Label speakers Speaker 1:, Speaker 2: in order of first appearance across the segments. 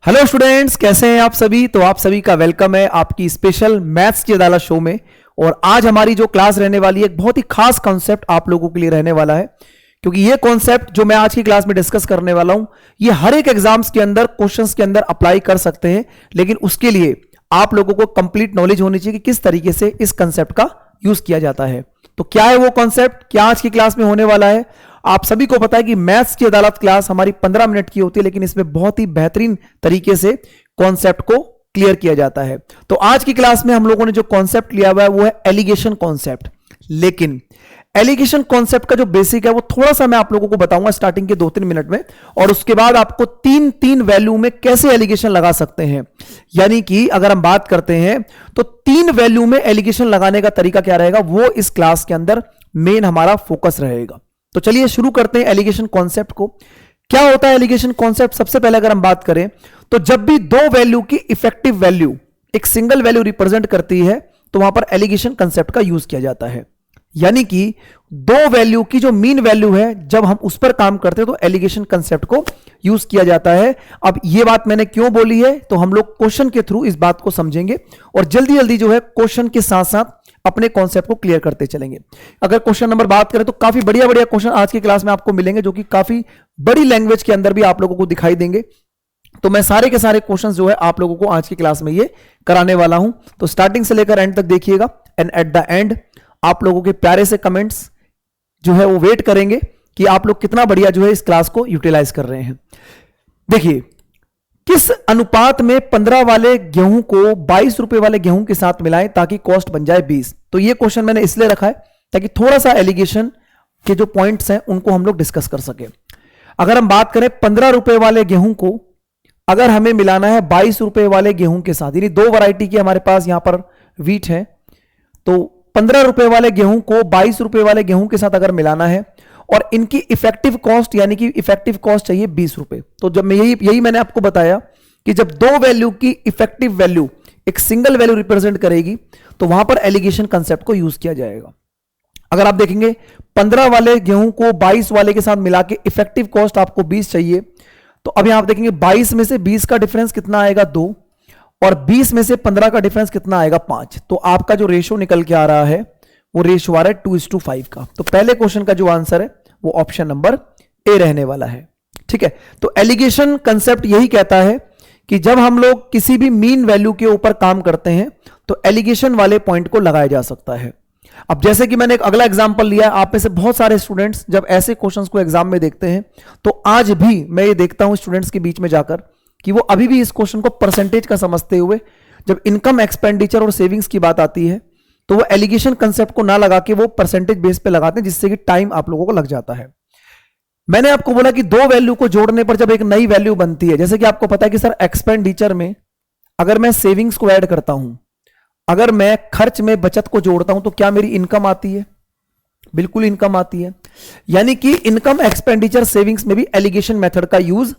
Speaker 1: Hello students, कैसे हैं आप सभी। तो आप सभी का वेलकम है आपकी स्पेशल मैथ्स की अदालत शो में। और आज हमारी जो क्लास रहने वाली है एक बहुत ही खास कॉन्सेप्ट आप लोगों के लिए रहने वाला है, क्योंकि ये कॉन्सेप्ट जो मैं आज की क्लास में डिस्कस करने वाला हूं ये हर एक एग्जाम्स के अंदर क्वेश्चंस के अंदर अप्लाई कर सकते हैं, लेकिन उसके लिए आप लोगों को कंप्लीट नॉलेज होनी चाहिए कि किस तरीके से इस कंसेप्ट का यूज किया जाता है। तो क्या है वो कॉन्सेप्ट, क्या आज की क्लास में होने वाला है। आप सभी को पता है कि मैथ्स की अदालत क्लास हमारी 15 मिनट की होती है, लेकिन इसमें बहुत ही बेहतरीन तरीके से कॉन्सेप्ट को क्लियर किया जाता है। तो आज की क्लास में हम लोगों ने जो कॉन्सेप्ट लिया हुआ है वो है एलिगेशन कॉन्सेप्ट। लेकिन एलिगेशन कॉन्सेप्ट का जो बेसिक है वो थोड़ा सा मैं आप लोगों को बताऊंगा स्टार्टिंग के 2-3 मिनट में, और उसके बाद आपको तीन वैल्यू में कैसे एलिगेशन लगा सकते हैं। यानी कि अगर हम बात करते हैं तो 3 वैल्यू में एलिगेशन लगाने का तरीका क्या रहेगा वो इस क्लास के अंदर मेन हमारा फोकस रहेगा। तो चलिए शुरू करते हैं एलिगेशन कॉन्सेप्ट को। क्या होता है एलिगेशन कॉन्सेप्ट। सबसे पहले अगर हम बात करें तो जब भी 2 वैल्यू की इफेक्टिव वैल्यू एक सिंगल वैल्यू रिप्रेजेंट करती है तो वहां पर एलिगेशन कंसेप्ट का यूज किया जाता है। यानी कि 2 वैल्यू की जो मीन वैल्यू है जब हम उस पर काम करते हैं तो एलिगेशन कंसेप्ट को यूज किया जाता है। अब यह बात मैंने क्यों बोली है तो हम लोग क्वेश्चन के थ्रू इस बात को समझेंगे और जल्दी जल्दी जो है क्वेश्चन के साथ साथ अपने कॉन्सेप्ट को क्लियर करते चलेंगे। अगर क्वेश्चन नंबर बात करें तो काफी बढ़िया बढ़िया क्वेश्चन आज की क्लास में आपको मिलेंगे, जो कि काफी बड़ी लैंग्वेज के अंदर भी आप लोगों को दिखाई देंगे। तो मैं सारे के सारे क्वेश्चंस जो है आप लोगों को आज की क्लास में ये कराने वाला हूं। तो स्टार्टिंग से लेकर एंड तक देखिएगा, एंड एट द एंड आप लोगों के प्यारे से कमेंट्स जो है वो वेट करेंगे कि आप लोग कितना बढ़िया जो है इस क्लास को यूटिलाइज कर रहे हैं। देखिए, किस अनुपात में 15 वाले गेहूं को 22 रुपए वाले गेहूं के साथ मिलाएं ताकि कॉस्ट बन जाए 20। तो ये क्वेश्चन मैंने इसलिए रखा है ताकि थोड़ा सा एलिगेशन के जो पॉइंट्स हैं उनको हम लोग डिस्कस कर सके। अगर हम बात करें 15 रुपए वाले गेहूं को अगर हमें मिलाना है 22 रुपए वाले गेहूं के साथ, यानी 2 वैरायटी की हमारे पास यहां पर वीट है, तो 15 रुपए वाले गेहूं को 22 रुपए वाले गेहूं के साथ अगर मिलाना है और इनकी इफेक्टिव कॉस्ट यानी कि इफेक्टिव कॉस्ट चाहिए 20 रुपए। तो जब मैं यही मैंने आपको बताया कि जब 2 वैल्यू की इफेक्टिव वैल्यू एक सिंगल वैल्यू रिप्रेजेंट करेगी तो वहां पर एलिगेशन कंसेप्ट को यूज किया जाएगा। अगर आप देखेंगे 15 वाले गेहूं को 22 वाले के साथ मिला के इफेक्टिव कॉस्ट आपको 20 चाहिए, तो अब यहां आप देखेंगे 22 में से 20 का डिफरेंस कितना आएगा 2, और 20 में से 15 का डिफरेंस कितना आएगा 5। तो आपका जो रेशो निकल के आ रहा है वो रेशो आ रहा है 2:5 का। तो पहले क्वेश्चन का जो आंसर है वो ऑप्शन नंबर ए रहने वाला है। ठीक है, तो एलिगेशन कंसेप्ट यही कहता है कि जब हम लोग किसी भी मीन वैल्यू के ऊपर काम करते हैं तो एलिगेशन वाले पॉइंट को लगाया जा सकता है। अब जैसे कि मैंने एक अगला एग्जांपल लिया, आप में से बहुत सारे स्टूडेंट्स जब ऐसे क्वेश्चंस को एग्जाम में देखते हैं तो आज भी मैं ये देखता हूं स्टूडेंट्स के बीच में जाकर कि वो अभी भी इस क्वेश्चन को परसेंटेज का समझते हुए जब इनकम एक्सपेंडिचर और सेविंग्स की बात आती है तो वो एलिगेशन कंसेप्ट को ना लगा के वो परसेंटेज बेस पे लगाते हैं, जिससे कि टाइम आप लोगों को लग जाता है। मैंने आपको बोला कि 2 वैल्यू को जोड़ने पर जब एक नई वैल्यू बनती है, जैसे कि आपको पता है कि सर एक्सपेंडिचर में अगर मैं सेविंग्स को ऐड करता हूं, अगर मैं खर्च में बचत को जोड़ता हूं तो क्या मेरी इनकम आती है? बिल्कुल इनकम आती है। यानी कि इनकम एक्सपेंडिचर सेविंग्स में भी एलिगेशन मेथड का यूज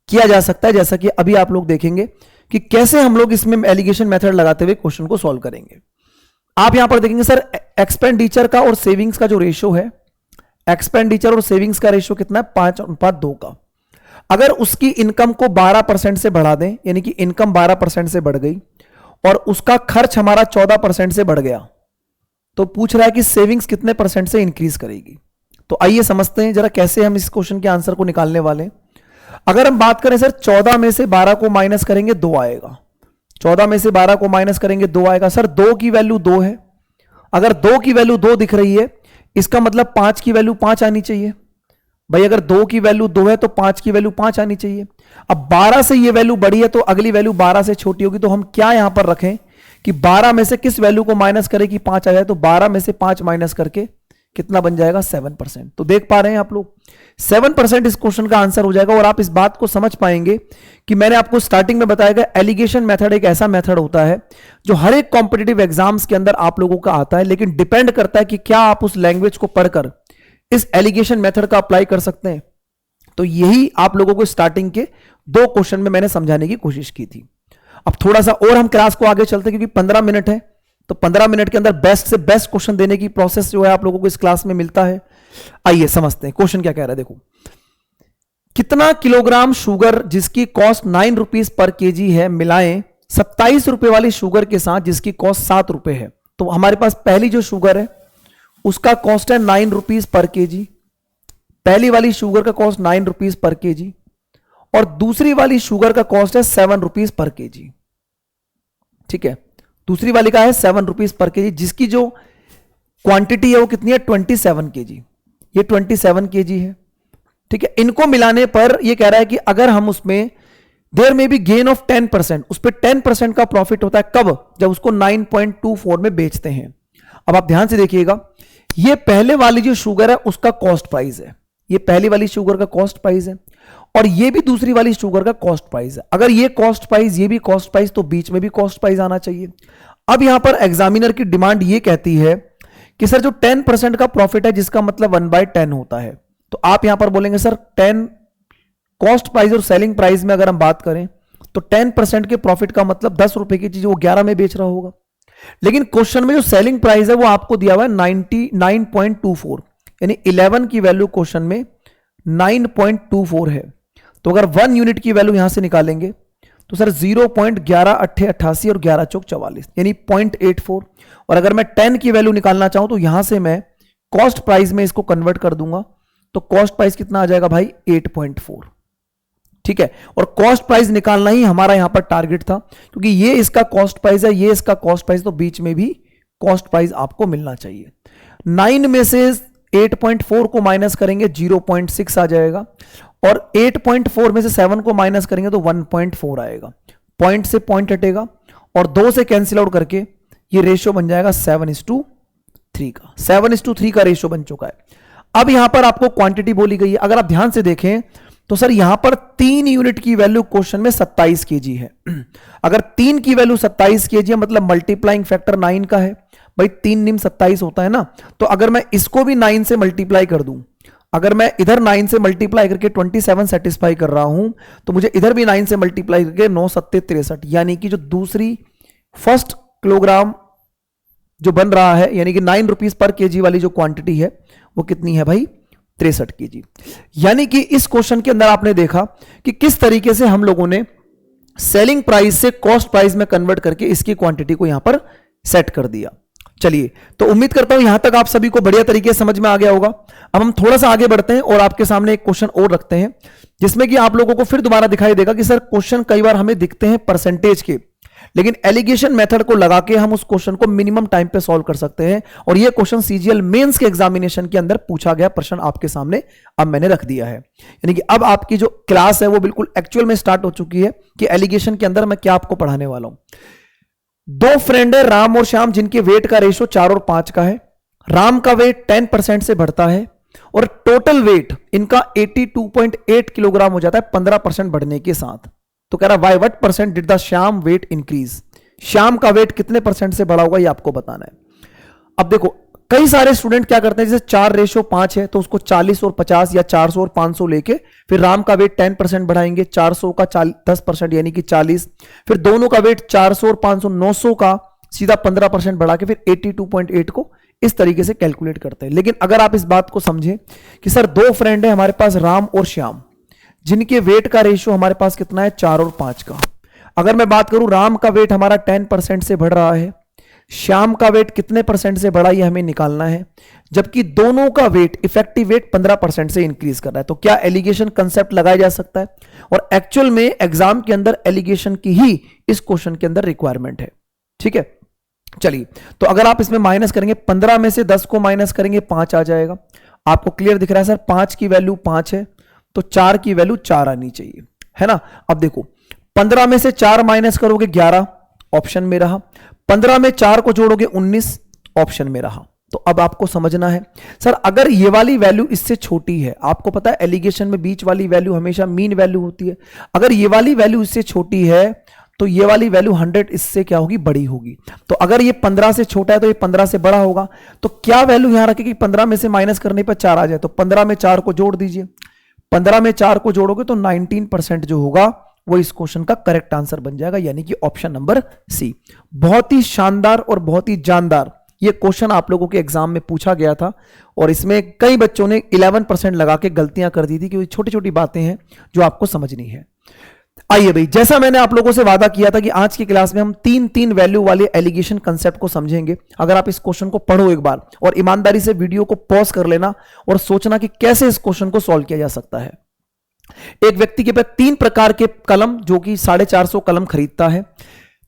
Speaker 1: किया जा सकता है, जैसा कि अभी आप लोग देखेंगे कि कैसे हम लोग इसमें एलिगेशन मेथड लगाते हुए क्वेश्चन को सॉल्व करेंगे। आप यहां पर देखेंगे सर एक्सपेंडिचर का और सेविंग्स का जो रेशो है, एक्सपेंडिचर और सेविंग्स का रेशो कितना है 5:2 का। अगर उसकी इनकम को 12% से बढ़ा दें, यानी कि इनकम 12% से बढ़ गई और उसका खर्च हमारा 14% से बढ़ गया, तो पूछ रहा है कि सेविंग्स कितने परसेंट से इंक्रीज करेगी। तो आइए समझते हैं जरा कैसे हम इस क्वेश्चन के आंसर को निकालने वाले हैं। अगर हम बात करें सर 14 में से 12 को माइनस करेंगे 2 आएगा, 14 में से 12 को माइनस करेंगे 2 आएगा। सर 2 की वैल्यू 2 है, अगर 2 की वैल्यू 2 दिख रही है इसका मतलब 5 की वैल्यू 5 आनी चाहिए। भाई अगर 2 की वैल्यू 2 है तो 5 की वैल्यू 5 आनी चाहिए। अब 12 से ये वैल्यू बड़ी है तो अगली वैल्यू 12 से छोटी होगी, तो हम क्या यहां पर रखें कि 12 में से किस वैल्यू को माइनस करें कि 5 आ जाए। तो 12 में से 5 माइनस करके कितना बन जाएगा 7%। तो देख पा रहे हैं आप लोग 7% इस क्वेश्चन का आंसर हो जाएगा। और आप इस बात को समझ पाएंगे कि मैंने आपको स्टार्टिंग में बताया गया एलिगेशन मेथड एक ऐसा मेथड होता है जो हर एक कॉम्पिटिटिव एग्जाम्स के अंदर आप लोगों का आता है, लेकिन डिपेंड करता है कि क्या आप उस लैंग्वेज को पढ़कर इस एलिगेशन मेथड का अप्लाई कर सकते हैं। तो यही आप लोगों को स्टार्टिंग के 2 क्वेश्चन में मैंने समझाने की कोशिश की थी। अब थोड़ा सा और हम क्लास को आगे चलते हैं क्योंकि 15 मिनट है, तो 15 मिनट के अंदर बेस्ट से बेस्ट क्वेश्चन देने की प्रोसेस जो है आप लोगों को इस क्लास में मिलता है। आइए समझते हैं क्वेश्चन क्या कह रहा है। देखो कितना किलोग्राम शुगर जिसकी कॉस्ट 9 रुपीज पर केजी है मिलाएं 27 रुपए वाली शुगर के साथ जिसकी कॉस्ट 7 रुपए है। तो हमारे पास पहली जो शुगर है उसका कॉस्ट है 9 रुपीज पर केजी, पहली वाली शुगर का कॉस्ट 9 रुपीज पर केजी, और दूसरी वाली शुगर का कॉस्ट है 7 रुपीज पर केजी। ठीक है, दूसरी वाली का है 7 रुपीज पर केजी, जिसकी जो क्वांटिटी है वो कितनी है 27 केजी, ये 27 केजी है। ठीक है, इनको मिलाने पर ये कह रहा है कि अगर हम उसमें देयर में भी गेन ऑफ 10%, उस पर 10% का प्रॉफिट होता है, कब? जब उसको 9.24 में बेचते हैं। अब आप ध्यान से देखिएगा, ये पहले वाली जो शुगर है उसका कॉस्ट प्राइस है, ये पहली वाली शुगर का कॉस्ट प्राइस है, और ये भी दूसरी वाली शुगर का कॉस्ट प्राइस है। अगर ये कॉस्ट प्राइस ये भी कॉस्ट प्राइस, तो बीच में भी कॉस्ट प्राइस आना चाहिए। अब यहां पर एग्जामिनर की डिमांड ये कहती है कि सर जो 10% का प्रॉफिट है, जिसका मतलब 1/10 होता है, तो आप यहां पर बोलेंगे सर 10 कॉस्ट प्राइस और सेलिंग प्राइस में अगर हम बात करें तो 10% के प्रॉफिट का मतलब 10 रुपए की चीज वो 11 में बेच रहा होगा। लेकिन क्वेश्चन में जो सेलिंग प्राइस है वो आपको दिया हुआ है 99.24, यानी 11 की वैल्यू क्वेश्चन में 9.24 है। तो अगर 1 यूनिट की वैल्यू यहां से निकालेंगे तो सर 0.1188 और 11 चौक 44, यानी 0.84। और अगर मैं 10 की वैल्यू निकालना चाहूं तो यहां से मैं कॉस्ट प्राइस में इसको कन्वर्ट कर दूंगा, तो कॉस्ट प्राइस कितना आ जाएगा भाई 8.4। ठीक है, और कॉस्ट प्राइस निकालना ही हमारा यहां पर टारगेट था, क्योंकि ये इसका कॉस्ट प्राइस है, ये इसका कॉस्ट प्राइस, तो बीच में भी कॉस्ट प्राइस आपको मिलना चाहिए। 9 में से 8.4 को माइनस करेंगे 0.6 आ जाएगा, और 8.4 में से 7 को माइनस करेंगे तो 1.4 आएगा। पॉइंट से पॉइंट हटेगा और 2 से कैंसिल आउट करके ये रेशियो बन जाएगा 7:3 का। 7:3 का रेशियो बन चुका है। अब यहां पर आपको क्वांटिटी बोली गई है, अगर आप ध्यान से देखें तो सर यहां पर 3 यूनिट की वैल्यू क्वेश्चन में 27 केजी है। अगर 3 की वैल्यू 27 केजी है, मतलब मल्टीप्लाइंग फैक्टर 9 का है भाई, 3 निम 27 होता है ना। तो अगर मैं इसको भी 9 से मल्टीप्लाई कर दूं, अगर मैं इधर 9 से मल्टीप्लाई करके 27 सेटिस्फाई कर रहा हूं, तो मुझे इधर भी 9 से मल्टीप्लाई करके 9 7 63, यानी कि जो दूसरी फर्स्ट किलोग्राम जो बन रहा है, यानी कि 9 रुपीज पर केजी वाली जो क्वांटिटी है वो कितनी है भाई 63 केजी। यानी कि इस क्वेश्चन के अंदर आपने देखा कि किस तरीके से हम लोगों ने सेलिंग प्राइस से कॉस्ट प्राइस में कन्वर्ट करके इसकी क्वांटिटी को यहां पर सेट कर दिया। चलिए, तो उम्मीद करता हूं यहां तक आप सभी को बढ़िया तरीके से समझ में आ गया होगा। अब हम थोड़ा सा आगे बढ़ते हैं और आपके सामने एक क्वेश्चन और रखते हैं, जिसमें कि आप लोगों को फिर दोबारा दिखाई देगा कि सर क्वेश्चन कई बार हमें दिखते हैं परसेंटेज के, लेकिन एलिगेशन मेथड को लगा के हम उस क्वेश्चन को मिनिमम टाइम पे सॉल्व कर सकते हैं। और यह क्वेश्चन सीजीएल मेंस के एग्जामिनेशन के अंदर पूछा गया प्रश्न आपके सामने अब मैंने रख दिया है। यानी कि अब आपकी जो क्लास है वो बिल्कुल एक्चुअल में स्टार्ट हो चुकी है कि एलिगेशन के अंदर मैं क्या आपको पढ़ाने वाला हूं। 2 फ्रेंड है राम और श्याम, जिनके वेट का रेशो 4 और 5 का है। राम का वेट 10% से बढ़ता है और टोटल वेट इनका 82.8 किलोग्राम हो जाता है 15% बढ़ने के साथ। तो कह रहा why what percent did the Shyam weight increase, Shyam का वेट कितने परसेंट से बढ़ा होगा ये आपको बताना है। अब देखो कई सारे स्टूडेंट क्या करते हैं, जैसे 4:5 है तो उसको 40 और 50 या 400 और 500 लेके फिर राम का वेट 10% बढ़ाएंगे, 400 का 10% यानी कि 40, फिर दोनों का वेट 400 और 500 900 का सीधा 15% बढ़ा के फिर 82.8 को इस तरीके से कैलकुलेट करते हैं। लेकिन अगर आप इस बात को समझें कि सर 2 फ्रेंड है हमारे पास राम और श्याम, जिनके वेट का रेशियो हमारे पास कितना है 4 और 5 का। अगर मैं बात करूं राम का वेट हमारा 10% से बढ़ रहा है, श्याम का वेट कितने परसेंट से बढ़ा ये हमें निकालना है, जबकि दोनों का वेट इफेक्टिव वेट 15% से इंक्रीज कर रहा है। तो क्या एलिगेशन कंसेप्ट लगाया जा सकता है? और एक्चुअल में एग्जाम के अंदर एलिगेशन की ही इस क्वेश्चन के अंदर रिक्वायरमेंट है। ठीक है, चलिए, तो अगर आप इसमें माइनस करेंगे 15 में से 10 को माइनस करेंगे 5 आ जाएगा। आपको क्लियर दिख रहा है सर, 5 की वैल्यू 5 है तो 4 की वैल्यू 4 आनी चाहिए, है ना। अब देखो 15 में से 4 माइनस करोगे 11 ऑप्शन में रहा, 15 में 4 को जोड़ोगे 19 ऑप्शन में रहा। तो अब आपको समझना है सर अगर ये वाली वैल्यू इससे छोटी है, आपको पता है एलिगेशन में बीच वाली वैल्यू हमेशा मीन वैल्यू होती है, अगर ये वाली वैल्यू इससे छोटी है तो ये वाली वैल्यू 100 इससे क्या होगी बड़ी होगी। तो अगर ये 15 से छोटा है तो ये 15 से बड़ा होगा। तो क्या वैल्यू यहां रखें कि 15 में से माइनस करने पर 4 आ जाए, तो 15 में 4 को जोड़ दीजिए, 15 में 4 को जोड़ोगे तो 19% जो होगा वो इस क्वेश्चन का करेक्ट आंसर बन जाएगा, यानी कि ऑप्शन नंबर सी। बहुत ही शानदार और बहुत ही जानदार ये क्वेश्चन आप लोगों के एग्जाम में पूछा गया था और इसमें कई बच्चों ने 11% लगा के गलतियां कर दी थी, क्योंकि छोटी छोटी बातें हैं जो आपको समझनी है। आइए भाई, जैसा मैंने आप लोगों से वादा किया था कि आज की क्लास में हम तीन तीन वैल्यू वाले एलिगेशन कंसेप्ट को समझेंगे। अगर आप इस क्वेश्चन को पढ़ो एक बार और ईमानदारी से वीडियो को पॉज कर लेना और सोचना कि कैसे इस क्वेश्चन को सॉल्व किया जा सकता है। एक व्यक्ति के पास 3 प्रकार के कलम, जो कि 450 कलम खरीदता है,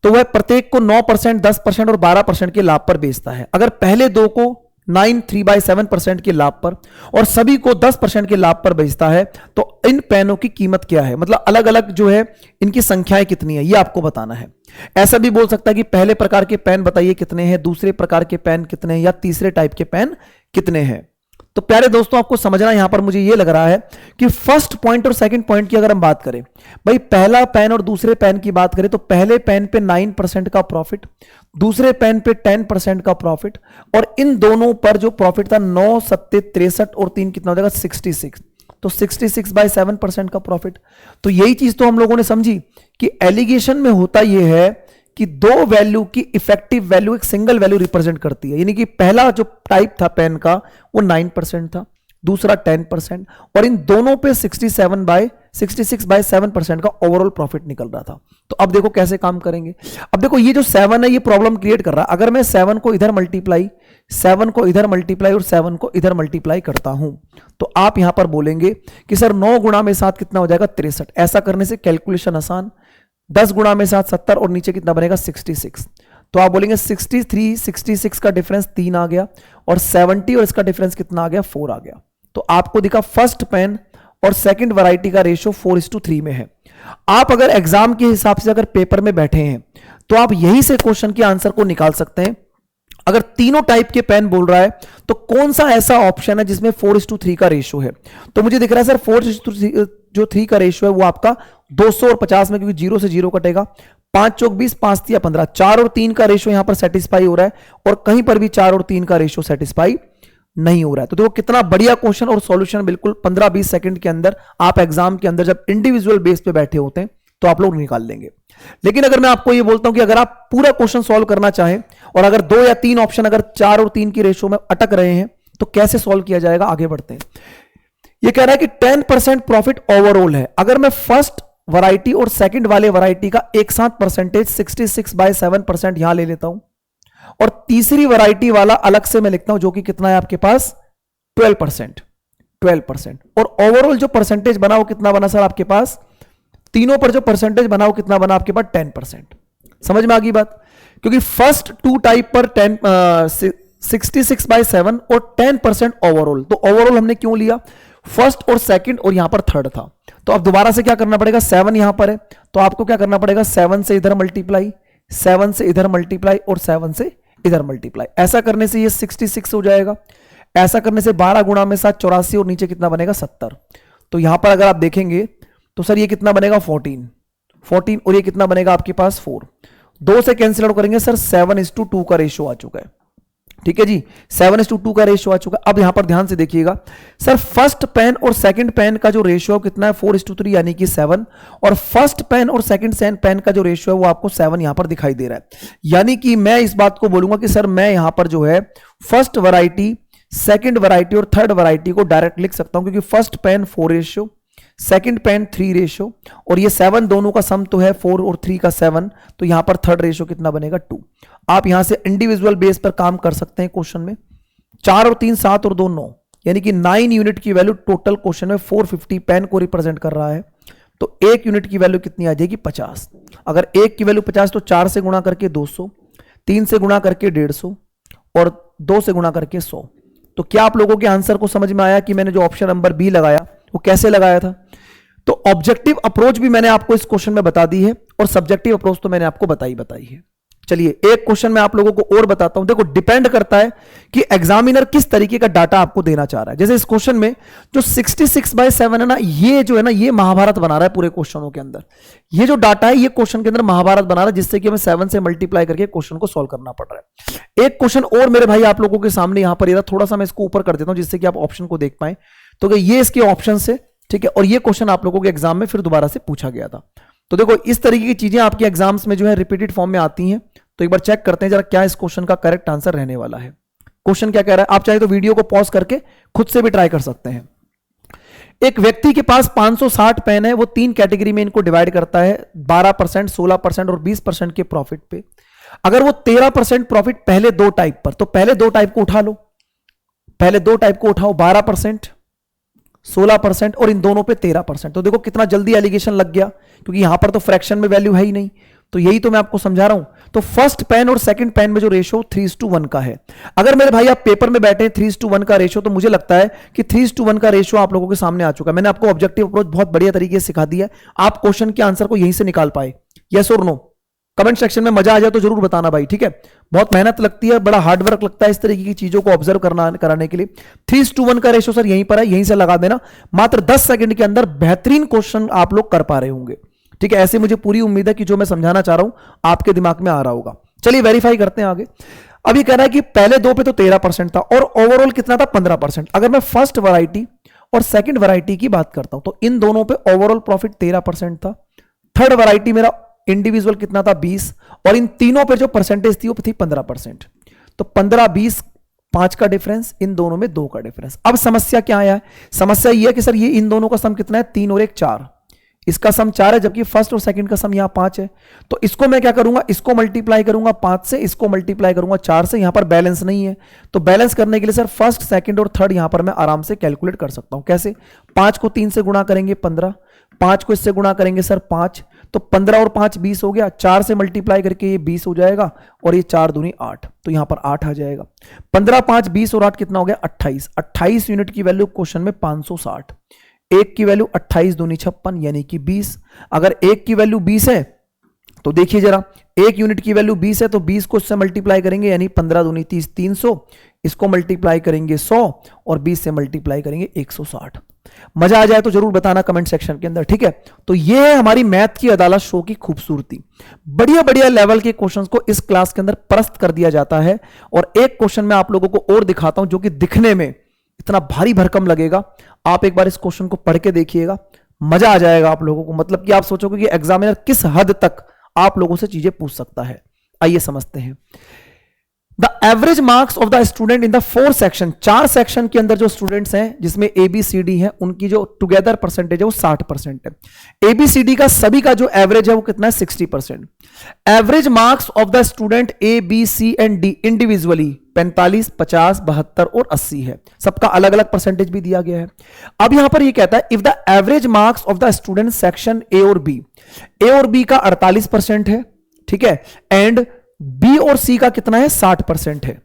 Speaker 1: तो वह प्रत्येक को 9%, 10% और 12% के लाभ पर बेचता है। अगर पहले दो को 9.3/7% के लाभ पर और सभी को 10% के लाभ पर बेचता है, तो इन पेनों की कीमत क्या है, मतलब अलग अलग जो है इनकी संख्याएं कितनी है, ये आपको बताना है। ऐसा भी बोल सकता है कि पहले प्रकार के पेन बताइए कितने हैं, दूसरे प्रकार के पेन कितने हैं, या तीसरे टाइप के पेन कितने हैं। तो प्यारे दोस्तों, आपको समझना यहां पर मुझे यह लग रहा है कि फर्स्ट पॉइंट और सेकंड पॉइंट की अगर हम बात करें, भाई पहला पेन और दूसरे पेन की बात करें, तो पहले पेन पे 9% का प्रॉफिट, दूसरे पेन पे 10% का प्रॉफिट, और इन दोनों पर जो प्रॉफिट था 9 7 63 और 3 कितना हो जाएगा 66, तो 66/7% का प्रॉफिट। तो यही चीज तो हम लोगों ने समझी कि एलिगेशन में होता यह है कि दो वैल्यू की इफेक्टिव वैल्यू एक सिंगल वैल्यू रिप्रेजेंट करती है। यानी कि पहला जो टाइप था पेन का वो 9% था, दूसरा 10%, और इन दोनों पे 66/7% का ओवरऑल प्रॉफिट निकल रहा था। तो अब देखो कैसे काम करेंगे। अब देखो ये जो 7 है ये प्रॉब्लम क्रिएट कर रहा है। अगर मैं 7 को इधर मल्टीप्लाई, 7 को इधर मल्टीप्लाई और 7 को इधर मल्टीप्लाई करता हूं, तो आप यहां पर बोलेंगे कि सर 9 गुणा में 7 कितना हो जाएगा 63। ऐसा करने से कैलकुलेशन आसान। 10 गुणा में 7 70 और नीचे कितना बनेगा 66। तो आप बोलेंगे 63 66 का डिफरेंस 3 आ गया, और 70 और इसका डिफरेंस कितना आ गया 4 आ गया। तो आपको दिखा फर्स्ट पेन और सेकंड वैरायटी का रेशियो 4:3 में है। आप अगर एग्जाम के हिसाब से अगर पेपर में बैठे हैं तो आप यहीं से क्वेश्चन के आंसर को निकाल सकते हैं। अगर तीनों टाइप के पेन बोल रहा है तो कौन सा ऐसा ऑप्शन है जिसमें 4:3 का रेशियो है। तो मुझे दिख रहा है सर 4:3 का रेशियो है वो आपका 200 और 50 में, क्योंकि 0 से 0 कटेगा, 5 चौक 20, 5 तिया 15, 4 और 3 का रेशियो यहां पर सेटिस्फाई हो रहा है, और कहीं पर भी 4 और 3 का रेशियो सेटिस्फाई नहीं हो रहा है। तो देखो कितना बढ़िया क्वेश्चन, और सॉल्यूशन बिल्कुल 15-20 सेकंड के अंदर आप एग्जाम के अंदर जब इंडिविजुअल बेस पे बैठे होते हैं तो आप लोग निकाल लेंगे। लेकिन अगर मैं आपको ये बोलता हूं कि अगर आप पूरा क्वेश्चन सॉल्व करना चाहें और अगर 2 या 3 ऑप्शन अगर 4 और 3 की रेशियो में अटक रहे हैं तो कैसे सॉल्व किया जाएगा, आगे बढ़ते हैं। ये कह रहा है कि 10% प्रॉफिट ओवरऑल है। अगर मैं फर्स्ट वैरायटी और सेकंड वाले वैरायटी का एक साथ परसेंटेज 66/7% यहां ले लेता हूं, और तीसरी वैरायटी वाला अलग से मैं लिखता हूं जो कि कितना है आपके पास 12%, और ओवरऑल जो परसेंटेज बना वो कितना बना सर आपके पास, तीनों पर जो परसेंटेज बना वो कितना बना आपके पास 10%। समझ में आ गई बात, क्योंकि फर्स्ट 2 टाइप पर 66/7 और 10% ओवरऑल। तो ओवरऑल हमने क्यों लिया, फर्स्ट और सेकंड और यहां पर थर्ड था। तो अब दोबारा से क्या करना पड़ेगा, 7 यहां पर है तो आपको क्या करना पड़ेगा, 7 से इधर मल्टीप्लाई, 7 से इधर मल्टीप्लाई और 7 से इधर मल्टीप्लाई। ऐसा करने से ये 66 हो जाएगा। ऐसा करने से 12 गुणा में 7 84 और नीचे कितना बनेगा 70। तो यहां पर अगर आप देखेंगे तो सर ये कितना बनेगा 14 और ये कितना बनेगा आपके पास 4। 2 से कैंसिल आउट करेंगे सर 7:2 का रेशियो आ चुका है। ठीक है जी, 7:2 का रेशियो आ चुका है। अब यहां पर ध्यान से देखिएगा सर, फर्स्ट पेन और सेकंड पेन का जो रेशियो कितना है 4:3 यानी कि 7, और फर्स्ट पेन और सेकंड पेन का जो रेशियो है वो आपको 7 यहां पर दिखाई दे रहा है। यानी कि मैं इस बात को बोलूंगा कि सर मैं यहां पर जो है फर्स्ट वैरायटी, सेकंड वैरायटी और थर्ड वैरायटी को डायरेक्ट लिख सकता हूं, क्योंकि first pen 4 ratio, second pen 3 ratio, और ये 7 दोनों का सम तो है 4 और 3 का 7, तो यहां पर थर्ड रेशियो कितना बनेगा 2। आप यहां से इंडिविजुअल बेस पर काम कर सकते हैं। क्वेश्चन में 4 और 3 7 और 2 9, यानी कि 9 यूनिट की वैल्यू टोटल क्वेश्चन में 450 पेन को रिप्रेजेंट कर रहा है। तो 1 यूनिट की वैल्यू कितनी आ जाएगी 50। अगर 1 की वैल्यू 50 तो 4 से गुणा करके 200, 3 से गुणा करके 150 और 2 से गुणा करके 100। तो क्या आप लोगों के आंसर को समझ में आया कि मैंने जो ऑप्शन नंबर बी लगाया वो कैसे लगाया था। तो ऑब्जेक्टिव अप्रोच भी मैंने आपको इस क्वेश्चन में बता दी है, और सब्जेक्टिव अप्रोच तो मैंने आपको बताई है। चलिए एक क्वेश्चन मैं आप लोगों को और बताता हूं। देखो डिपेंड करता है कि एग्जामिनर किस तरीके का डाटा आपको देना चाह रहा है। जैसे इस क्वेश्चन में जो 66/7 है ना, ये जो है ना ये महाभारत बना रहा है पूरे क्वेश्चनों के अंदर। ये जो डाटा है ये क्वेश्चन के अंदर महाभारत बना रहा है, जिससे कि हमें 7 से मल्टीप्लाई करके क्वेश्चन को सॉल्व करना पड़ रहा है। एक क्वेश्चन और मेरे भाई आप लोगों के सामने यहां पर थोड़ा सा मैं इसको ऊपर कर देता हूं जिससे कि आप ऑप्शन को देख पाए। तो ये इसके ऑप्शन से, ठीक है, और ये क्वेश्चन आप लोगों के एग्जाम में फिर दोबारा से पूछा गया था। तो देखो इस तरीके की चीजें आपके एग्जाम्स में जो है रिपीटेड फॉर्म में आती हैं, तो एक बार चेक करते हैं जरा क्या इस क्वेश्चन का करेक्ट आंसर रहने वाला है। क्वेश्चन क्या कह रहा है, आप चाहे तो वीडियो को पॉज करके खुद से भी ट्राई कर सकते हैं। एक व्यक्ति के पास 560 पेन है, वो 3 कैटेगरी में इनको डिवाइड करता है 12%, 16% और 20% के प्रॉफिट पे। अगर वो 13% प्रॉफिट पहले 2 टाइप पर, तो पहले 2 टाइप को उठा लो, पहले 2 टाइप को उठाओ, 12%, 16% और इन दोनों पे 13%। तो देखो कितना जल्दी एलिगेशन लग गया, क्योंकि यहां पर तो फ्रैक्शन में वैल्यू है ही नहीं। तो यही तो मैं आपको समझा रहा हूं। तो फर्स्ट पेन और सेकंड पेन में जो रेशो 3:1 का है, अगर मेरे भाई आप पेपर में बैठे 3:1 का रेशो, तो मुझे लगता है कि 3:1 का रेशो आप लोगों के सामने आ चुका है। मैंने आपको ऑब्जेक्टिव अप्रोच बहुत बढ़िया तरीके से सिखा दिया है, आप क्वेश्चन के आंसर को यहीं से निकाल पाए। यस और नो, कमेंट सेक्शन में मजा आ जाए तो जरूर बताना भाई, ठीक है। बहुत मेहनत लगती है, बड़ा हार्डवर्क लगता है इस तरीके की चीजों को ऑब्जर्व कराने के लिए। 3:1 का रेशो सर यहीं पर है, यहीं से लगा देना। मात्र 10 सेकंड के अंदर बेहतरीन क्वेश्चन आप लोग कर पा रहे होंगे, ठीक है। ऐसे मुझे पूरी उम्मीद है कि जो मैं समझाना चाह रहा हूं आपके दिमाग में आ रहा होगा। चलिए वेरीफाई करते हैं आगे। अब ये कह रहा है कि पहले 2 पे तो 13% था और ओवरऑल कितना था 15%। अगर मैं फर्स्ट वैरायटी और सेकंड वैरायटी की बात करता हूं तो इन दोनों पे ओवरऑल प्रॉफिट 13% था। थर्ड वैरायटी मेरा इंडिविजुअल कितना था 20, और इन तीनों पे जो परसेंटेज थी वो थी 15%। तो 15, 20, 5 का डिफरेंस, इन दोनों में 2 का डिफरेंस। अब समस्या क्या आया है, समस्या ये है कि सर ये इन दोनों का सम कितना है, 3 और 1 4, इसका सम 4 है, जबकि फर्स्ट और सेकंड का सम यहां 5 है। तो इसको मैं क्या करूंगा, इसको मल्टीप्लाई करूंगा 5 से, इसको मल्टीप्लाई करूंगा 4 से। यहां पर बैलेंस नहीं है, तो बैलेंस करने के लिए सर फर्स्ट, सेकंड और थर्ड यहां पर मैं आराम से कैलकुलेट कर सकता हूं। कैसे, 5 को 3 से गुणा करेंगे 15, 5 को इससे गुणा करेंगे सर 5, तो 15 और 5 20 हो गया। 4 से मल्टीप्लाई करके ये 20 हो जाएगा, और ये 4 दूनी 8, तो यहां पर 8 आ जाएगा। 15, 5, 20 और 8 कितना हो गया 28। 28 यूनिट की वैल्यू क्वेश्चन में 560। 1 की वैल्यू 28 दूनी 56 यानी कि 20। अगर 1 की वैल्यू 20 है तो देखिए जरा, 1 यूनिट की वैल्यू 20 है, तो 20 को इससे मल्टीप्लाई करेंगे यानी 15 दूनी 30, 300, इसको मल्टीप्लाई करेंगे 100 और 20 से मल्टीप्लाई करेंगे 160। मजा आ जाए तो जरूर बताना कमेंट सेक्शन के अंदर, ठीक है। तो ये है हमारी मैथ की अदालत शो की खूबसूरती। बढ़िया बढ़िया लेवल के क्वेश्चंस को इस क्लास के अंदर प्रस्तुत कर दिया जाता है। और एक क्वेश्चन मैं आप लोगों को और दिखाता हूं जो कि दिखने में इतना भारी भरकम लगेगा। आप एक बार इस क्वेश्चन को पढ़ के देखिएगा, मजा आ जाएगा आप लोगों को। मतलब कि आप सोचोगे कि एग्जामिनर किस हद तक आप लोगों से चीजें पूछ सकता है। आइए समझते हैं। The average marks of the student in the 4 section, 4 section के अंदर जो स्टूडेंट्स हैं जिसमें ABCD है, उनकी जो टुगेदर परसेंटेज है वो 60% है। ABCD का सभी का जो एवरेज है वो कितना है 60%। Average marks of the student A, B, C and D individually 45, 50, 72 और 80 है। सबका अलग अलग परसेंटेज भी दिया गया है। अब यहां पर ये कहता है if the average marks of the student section A और B का 48% है, ठीक है, एंड B और C का कितना है 60% है।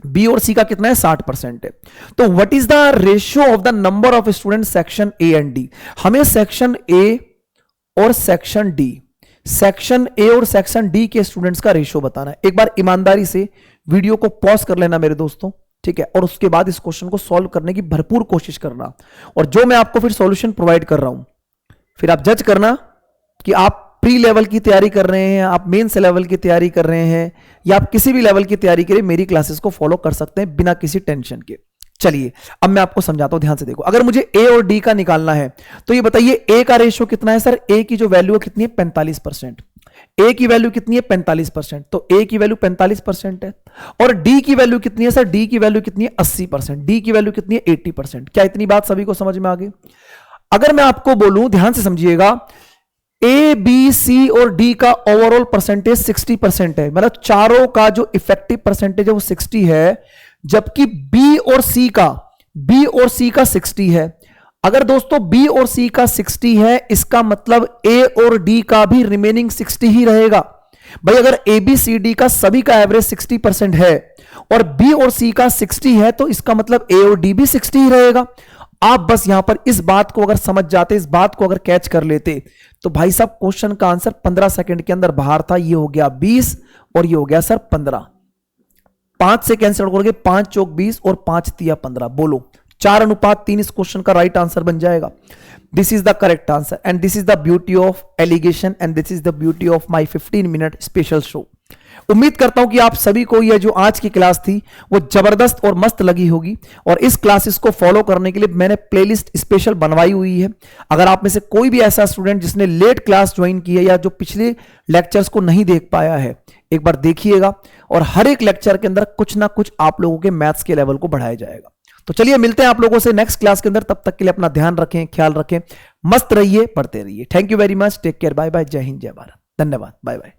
Speaker 1: B और C का कितना है 60% है। तो what is the ratio of the number of student section A and D। हमें सेक्शन A और सेक्शन D, सेक्शन A और सेक्शन D के स्टूडेंट्स का रेशियो बताना है। एक बार ईमानदारी से वीडियो को पॉज कर लेना मेरे दोस्तों, ठीक है, और उसके बाद इस क्वेश्चन को सॉल्व करने की भरपूर कोशिश करना। और जो मैं आपको फिर सॉल्यूशन प्रोवाइड कर रहा हूं, फिर आप जज करना कि आप प्री लेवल की तैयारी कर रहे हैं, आप मेंस लेवल की तैयारी कर रहे हैं, या आप किसी भी लेवल की तैयारी के लिए मेरी क्लासेस को फॉलो कर सकते हैं बिना किसी टेंशन के। चलिए अब मैं आपको समझाता हूं, ध्यान से देखो। अगर मुझे A और D का निकालना है तो ये बताइए A का रेशियो कितना है सर। A की जो वैल्यू है कितनी है 45%। A की वैल्यू कितनी है 45%, तो A की वैल्यू 45% है। और D की वैल्यू कितनी है सर, D की वैल्यू कितनी है 80%। D की वैल्यू कितनी है 80%। क्या इतनी बात सभी को समझ में आ गई। अगर मैं आपको बोलूं, ध्यान से समझिएगा, A, B, C और D का ओवरऑल परसेंटेज 60% है, मतलब चारों का जो इफेक्टिव परसेंटेज है वो 60 है, जबकि B और C का 60 है। अगर दोस्तों B और C का 60 है, इसका मतलब A और D का भी रिमेनिंग 60 ही रहेगा। भाई अगर ABCD का सभी का एवरेज 60% है और B और C का 60 है, तो इसका मतलब A और D भी 60 ही रहेगा। आप बस यहां पर इस बात को अगर समझ जाते, इस बात को अगर कैच कर लेते, तो भाई साहब क्वेश्चन का आंसर 15 सेकंड के अंदर बाहर था। ये हो गया 20 और ये हो गया सर 15। 5 से कैंसिल करोगे, 5 चौक 20 और 5 तिया 15। बोलो 4:3 इस क्वेश्चन का राइट आंसर बन जाएगा। This is the correct answer and this is the beauty of alligation and this is the beauty of my 15 minute special show. उम्मीद करता हूं कि आप सभी को यह जो आज की क्लास थी वो जबरदस्त और मस्त लगी होगी। और इस क्लासेस को फॉलो करने के लिए मैंने प्लेलिस्ट स्पेशल बनवाई हुई है। अगर आप में से कोई भी ऐसा स्टूडेंट जिसने लेट क्लास ज्वाइन की है या जो पिछले लेक्चर्स को नहीं देख पाया है, एक बार देखिएगा और हर एक लेक्चर के अंदर कुछ ना कुछ आप लोगों के मैथ्स के लेवल को बढ़ाया जाएगा। तो चलिए मिलते हैं आप लोगों से नेक्स्ट क्लास के अंदर, तब तक के लिए अपना ध्यान रखें, ख्याल रखें, मस्त रहिए, पढ़ते रहिए। Thank you very much, take care, bye bye, जय हिंद, जय भारत, धन्यवाद, बाय बाय।